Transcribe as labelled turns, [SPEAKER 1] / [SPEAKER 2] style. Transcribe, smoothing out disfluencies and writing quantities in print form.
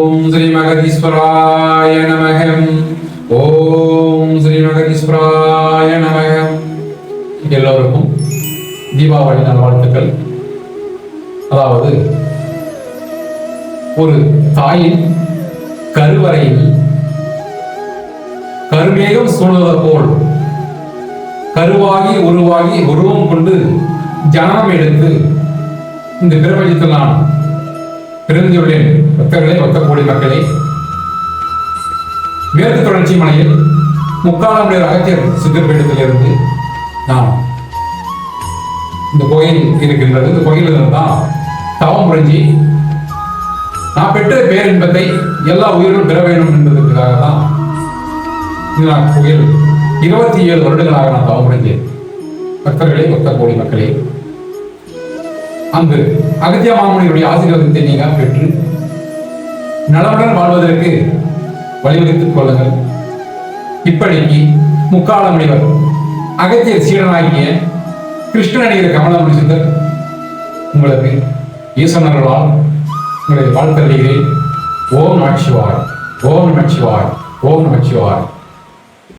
[SPEAKER 1] ஓம் ஸ்ரீ மகதீஸ்வராய நமகம். ஓம் ஸ்ரீ மகதீஸ்வராய நமகம். எல்லோருக்கும் தீபாவளி நல்வாழ்த்துக்கள். அதாவது ஒரு தாயின் கருவறையில் கருமேகம் சூழ்வது போல் கருவாகி உருவாகி உருவம் கொண்டு ஜனனம் எடுத்து இந்த பிரபஞ்சத்தில் நான் பிறந்துள்ளேன். பக்தர்களே, பக்த கோடி மக்களே, மேற்கு தொடர்ச்சி மலையில் முக்காலமுடைய அகத்தியர் சித்தப்பீடத்திலிருந்து நாம் இந்த கோயில் இருக்கின்றது. இந்த கோயிலில் தான் தவம் புரிஞ்சி நான் பெற்ற பேரின்பத்தை எல்லா உயிர்களும் பெற வேண்டும் என்பதற்காக தான் இந்த கோயில் 27 வருடங்களாக நான் தவம் புரிஞ்சேன். பக்தர்களே, பக்த கோடி மக்களே, அங்கு அகத்திய மாமுனியுடைய ஆசீர்வாதத்தை நீங்கள் பெற்று நலமுடன் வாழ்வதற்கு வழிவகுத்துக் கொள்ளுங்கள். இப்படிக்கு முக்கால முனிவர் அகத்தியர் சீடனாகிய கிருஷ்ணநடிகர் கமலமுனி சித்தர் உங்களுக்கு ஈசனர்களால் உங்களை வாழ்த்தருகிறேன். ஓம் நமச்சிவாய், ஓம் நமச்சிவாய், ஓம் நமச்சிவாய்.